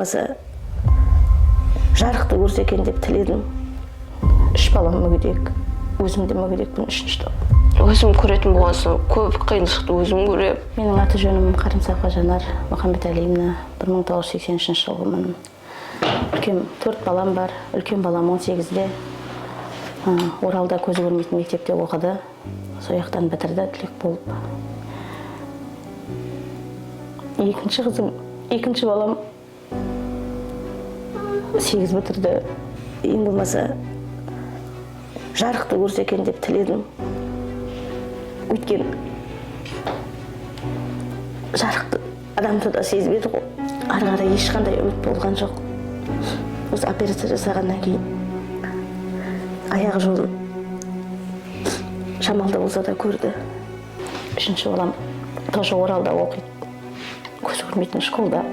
болмаса жарықты көрсе екен деп тіледім. 3 балам мүгедек, өзім де мүгедекпін, 3-ші топ. Өзім көретін болғансың, көп қиыншылықты өзім көрем. Менің аты жөнім Қарымсақова Жанар Мұхамбетәлиевна, 1983 жылғымын. Үлкен 4 балам бар, үлкен балам 18-де. Оралда көзі көрмейтін мектепте оқыды. Сояқтан бітірді, түлек болып. Екінші балам 8 бітірді. Ең болмаса жарықты көрсе екен деп тіледім. Өйткен жарықты адамды да сезбеді ғой. Ары қарай ешқандай үміт болған жоқ. Осы операция жасағаннан кейін аяқ жолын шамалда болса да көрді. 3-ші балам тоже Оралда оқиды. Көзі көрмейтін школда.